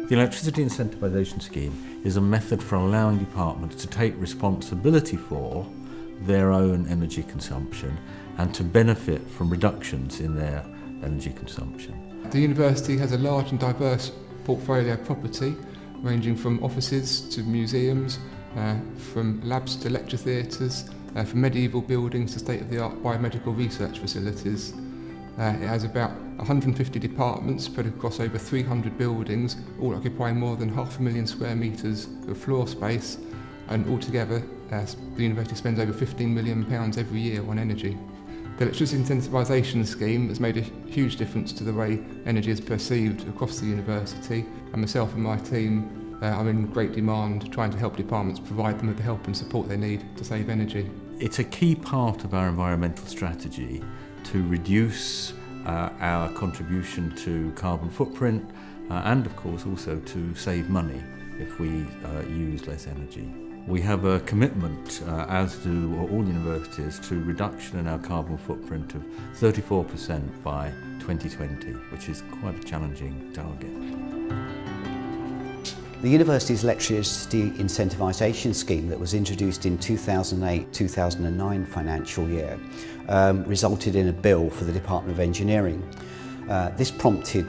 The Electricity Incentivisation Scheme is a method for allowing departments to take responsibility for their own energy consumption and to benefit from reductions in their energy consumption. The university has a large and diverse portfolio of property, ranging from offices to museums, from labs to lecture theatres, from medieval buildings to state-of-the-art biomedical research facilities. It has about 150 departments spread across over 300 buildings, all occupying more than 500,000 square metres of floor space, and altogether the university spends over £15 million every year on energy. The Electricity Incentivisation Scheme has made a huge difference to the way energy is perceived across the university, and myself and my team are in great demand trying to help departments provide them with the help and support they need to save energy. It's a key part of our environmental strategy to reduce our contribution to carbon footprint and of course also to save money if we use less energy. We have a commitment, as do all universities, to reduction in our carbon footprint of 34% by 2020, which is quite a challenging target. The university's Electricity Incentivisation Scheme that was introduced in 2008-2009 financial year resulted in a bill for the Department of Engineering. This prompted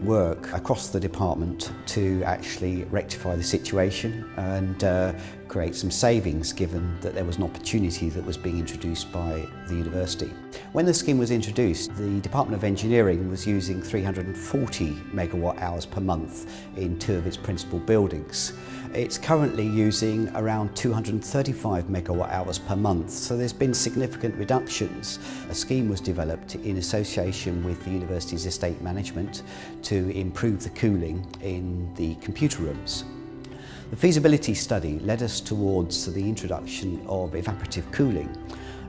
work across the department to actually rectify the situation and create some savings, given that there was an opportunity that was being introduced by the university. When the scheme was introduced, the Department of Engineering was using 340 megawatt hours per month in 2 of its principal buildings. It's currently using around 235 megawatt hours per month, so there's been significant reductions. A scheme was developed in association with the university's estate management to improve the cooling in the computer rooms. The feasibility study led us towards the introduction of evaporative cooling.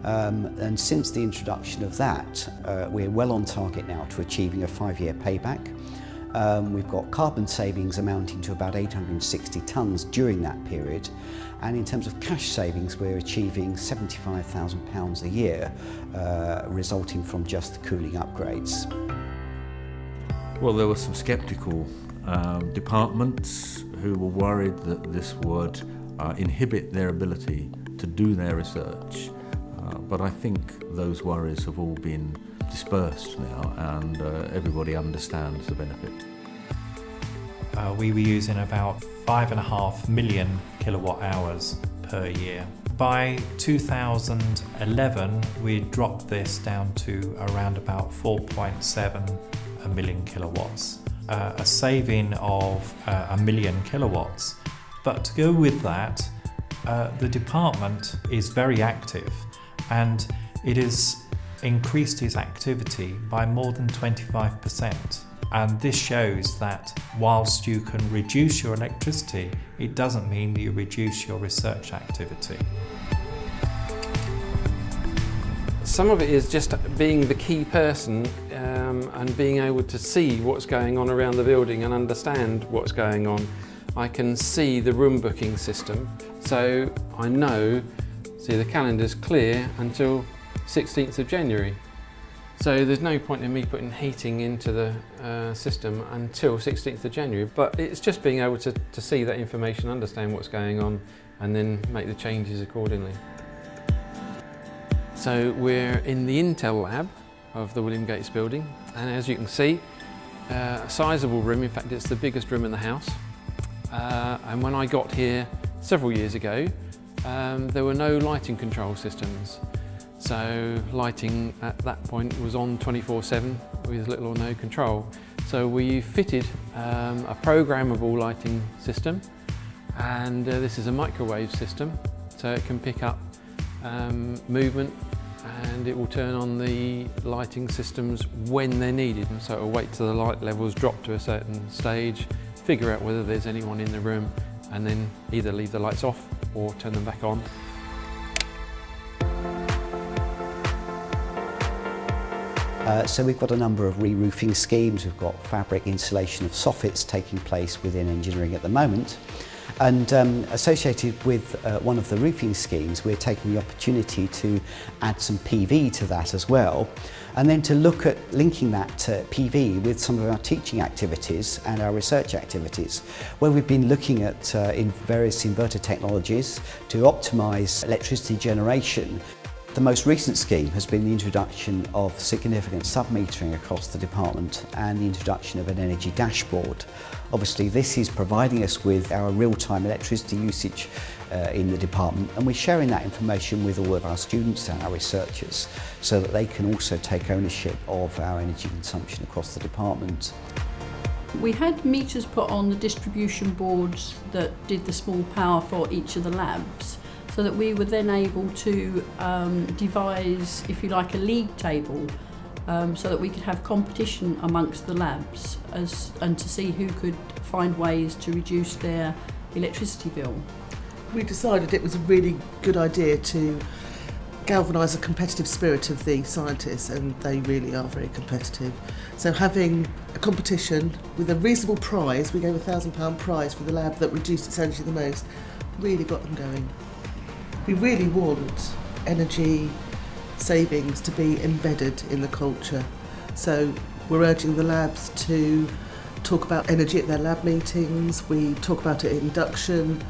And since the introduction of that, we're well on target now to achieving a 5-year payback. We've got carbon savings amounting to about 860 tonnes during that period, and in terms of cash savings we're achieving £75,000 a year resulting from just the cooling upgrades. Well, there were some sceptical departments who were worried that this would inhibit their ability to do their research, but I think those worries have all been dispersed now, and everybody understands the benefit. We were using about 5.5 million kilowatt hours per year. By 2011 we dropped this down to around about 4.7 million kilowatts, a saving of 1 million kilowatts. But to go with that, the department is very active, and it has increased its activity by more than 25%. And this shows that whilst you can reduce your electricity, it doesn't mean that you reduce your research activity. Some of it is just being the key person and being able to see what's going on around the building and understand what's going on. I can see the room booking system, so I know, see the calendar's clear until 16th of January. So there's no point in me putting heating into the system until 16th of January, but it's just being able to see that information, understand what's going on, and then make the changes accordingly. So we're in the Intel lab of the William Gates building, and as you can see, a sizable room. In fact, it's the biggest room in the house. And when I got here several years ago, there were no lighting control systems. So lighting at that point was on 24/7 with little or no control. So we fitted a programmable lighting system, and this is a microwave system, so it can pick up movement, and it will turn on the lighting systems when they're needed. And so it will wait till the light levels drop to a certain stage, figure out whether there's anyone in the room, and then either leave the lights off or turn them back on. So we've got a number of re-roofing schemes. We've got fabric insulation of soffits taking place within engineering at the moment. And associated with one of the roofing schemes, we're taking the opportunity to add some PV to that as well, and then to look at linking that PV with some of our teaching activities and our research activities, where we've been looking at in various inverter technologies to optimise electricity generation. The most recent scheme has been the introduction of significant sub-metering across the department and the introduction of an energy dashboard. Obviously this is providing us with our real-time electricity usage in the department, and we're sharing that information with all of our students and our researchers so that they can also take ownership of our energy consumption across the department. We had meters put on the distribution boards that did the small power for each of the labs, so that we were then able to devise, if you like, a league table, so that we could have competition amongst the labs and to see who could find ways to reduce their electricity bill. We decided it was a really good idea to galvanise the competitive spirit of the scientists, and they really are very competitive. So having a competition with a reasonable prize, we gave a £1,000 prize for the lab that reduced its energy the most, really got them going. We really want energy savings to be embedded in the culture. So we're urging the labs to talk about energy at their lab meetings, we talk about it in induction,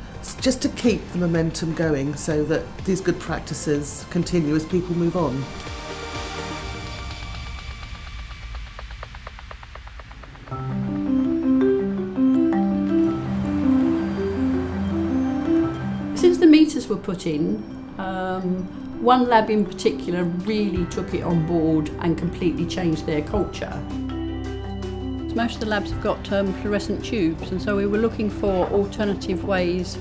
just to keep the momentum going so that these good practices continue as people move on. Since the meters were put in, one lab in particular really took it on board and completely changed their culture. Most of the labs have got fluorescent tubes, and so we were looking for alternative ways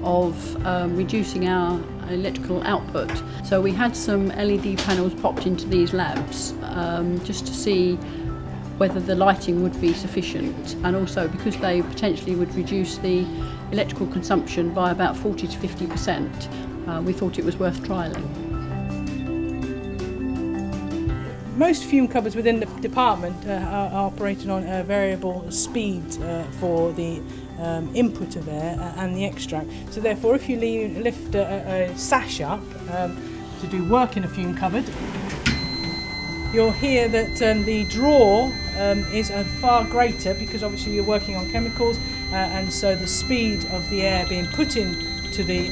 of reducing our electrical output. So we had some LED panels popped into these labs just to see whether the lighting would be sufficient, and also because they potentially would reduce the electrical consumption by about 40 to 50%, we thought it was worth trialling. Most fume cupboards within the department are operated on a variable speed for the input of air and the extract. So therefore, if you lift a sash up to do work in a fume cupboard, you'll hear that the draw is far greater, because obviously you're working on chemicals, and so the speed of the air being put into the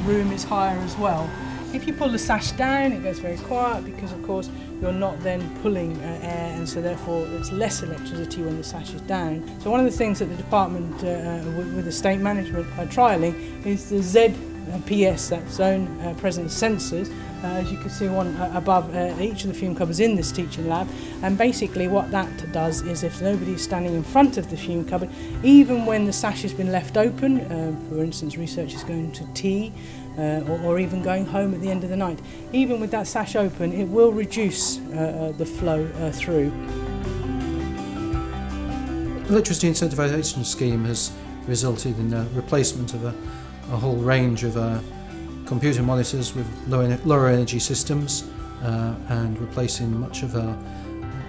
room is higher as well. If you pull the sash down, it goes very quiet, because of course you're not then pulling air, and so therefore there's less electricity when the sash is down. So one of the things that the department with the state management are trialling is the ZPS, that zone presence sensors. As you can see, one above each of the fume cupboards in this teaching lab, and basically what that does is, if nobody's standing in front of the fume cupboard, even when the sash has been left open, for instance researchers going to tea or even going home at the end of the night, even with that sash open, it will reduce the flow through. The Electricity Incentivisation Scheme has resulted in the replacement of a whole range of computer monitors with lower energy systems, and replacing much of the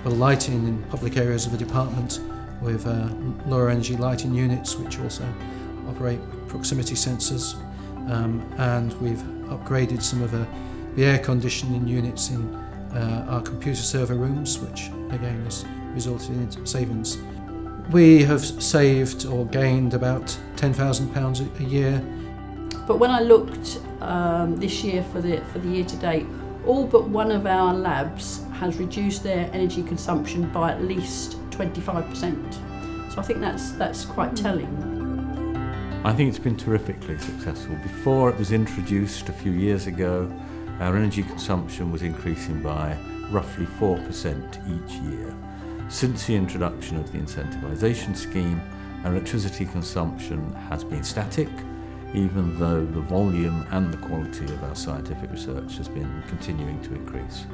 lighting in public areas of the department with lower energy lighting units, which also operate with proximity sensors, and we've upgraded some of the air conditioning units in our computer server rooms, which again has resulted in savings. We have saved or gained about £10,000 a year. But when I looked this year for the year to date, all but one of our labs has reduced their energy consumption by at least 25%. So I think that's quite telling. I think it's been terrifically successful. Before it was introduced a few years ago, our energy consumption was increasing by roughly 4% each year. Since the introduction of the incentivisation scheme, our electricity consumption has been static, even though the volume and the quality of our scientific research has been continuing to increase.